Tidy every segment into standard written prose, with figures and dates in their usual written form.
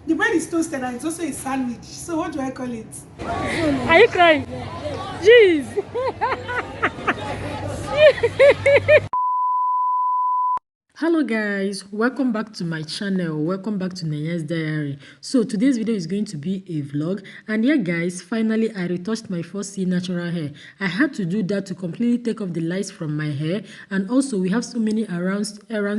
The bread is toasted and it's also a sandwich. So what do I call it? Are you crying? Jeez. Hello guys, welcome back to my channel. Welcome back to Nenye's diary. So today's video is going to be a vlog, and yeah guys, finally I retouched my 4C natural hair. I had to do that to completely take off the lice from my hair, and also we have so many errands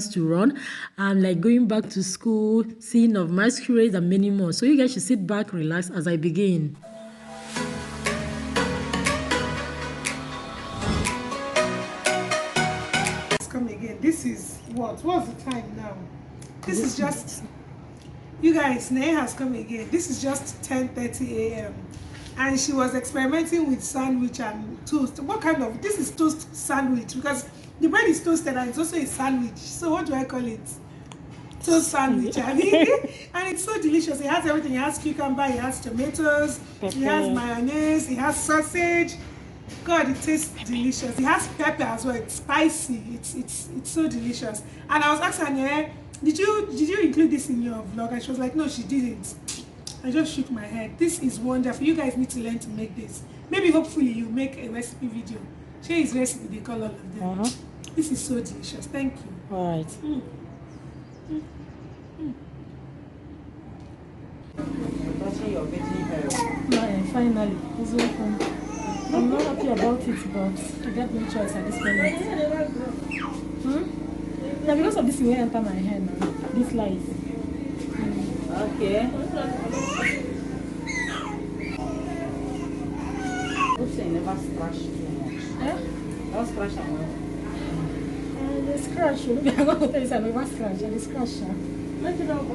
to run. I'm like going back to school, seeing of Masquerade and many more. So you guys should sit back, relax as I begin. Come again. This is what's the time now? This is just, you guys, Nenye has come again. This is just 10:30 a.m. and she was experimenting with sandwich and toast. What kind of, this is toast sandwich because the bread is toasted and it's also a sandwich. So what do I call it? Toast sandwich. I mean, and it's so delicious. It has everything. It has cucumber, it has tomatoes, it has mayonnaise, it has sausage. God, it tastes delicious. It has pepper as well. It's spicy. It's so delicious. And I was asking her, did you include this in your vlog? And she was like, no, she didn't. I just shook my head. This is wonderful. You guys need to learn to make this. Maybe hopefully you make a recipe video. Share his recipe. They call all of them. This is so delicious. Thank you. All right. Finally, it's welcome. I'm not happy about it, but I got no choice at this moment. Now, because of this, you will enter my hair now. This lies. Okay. Oops, I never scratch too much. Eh? Don't scratch at all. The scratch. I'm going to tell you something. I never scratch. I scratch. Let it out.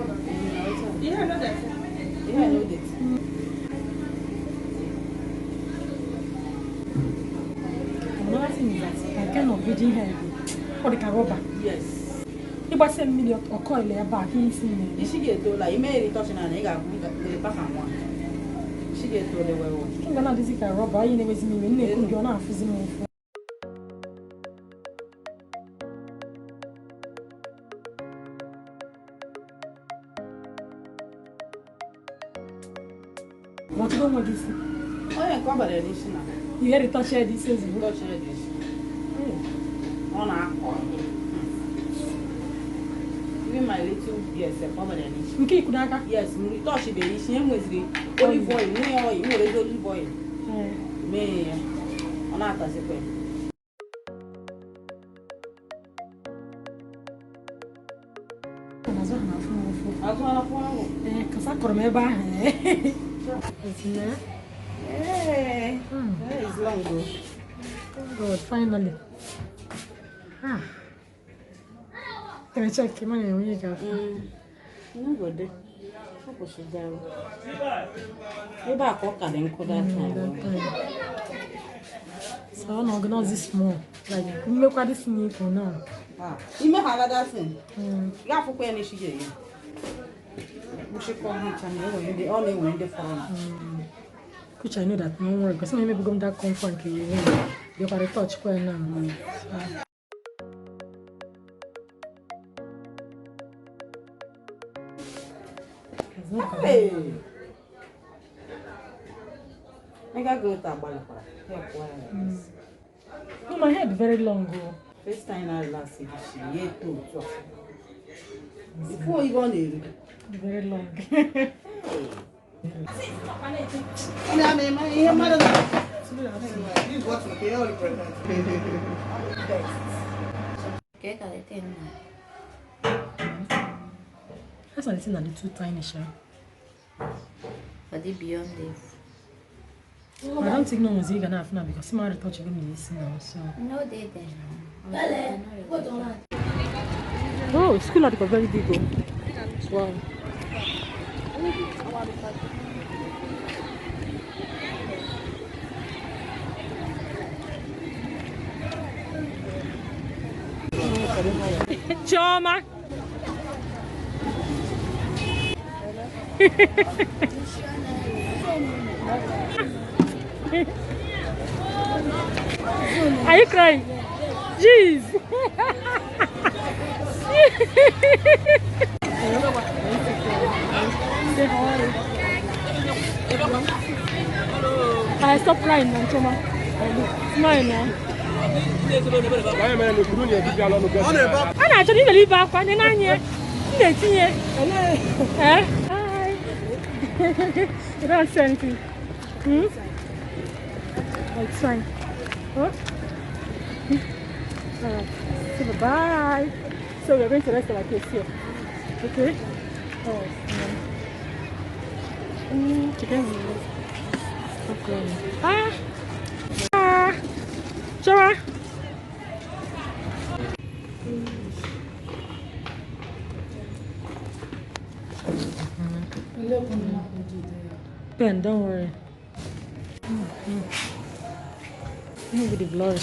Yeah, I know that. Yeah, I know that. Another thing is that I kind of virgin hair or the caroba. Yes. If I send me or coil back, he's in You should get to like, you may retouch and I got the back and one. She get to the well. I'm going to visit caroba. You never see me when they could go on for the what wrong with this? Oh, yeah, cover the additional. You had to touch it, this is Touch this. On our even my little, yes, cover the additional. okay, could Yes, we touch the issue with the olive oil, you know, olive oil. Me, on our task. Because I could remember. Hey, that is long though. God, finally. Can I check my name? No good. What was it down? You back up and could that time. So I'm organize this more. Like, we make what this new for now. You may have that thing. You have to pay any shit. We should call each and they only win the phone. Which I know that no work because maybe go that comfort you can touch quite now. Hey, I got go to Abala. No, my head very long. First time I last year too. Before you go in, Very long. That's why I think that the too tiny, sure. But the beyond this. I don't think no one's gonna have now because somebody thought you're gonna be listening now. So. No, they Oh, school had a very big one. Wow. Choma. Are you crying? Jeez. say hi. I stop crying, man. Smile now. I'm actually the leave back one and I'm here. Hi. You don't say anything. Oh, it's fine. Oh. Alright. So bye. So we're going to rest our case here. Okay? Oh, chicken. Okay. Shower. Ben, don't worry. Look at the glory.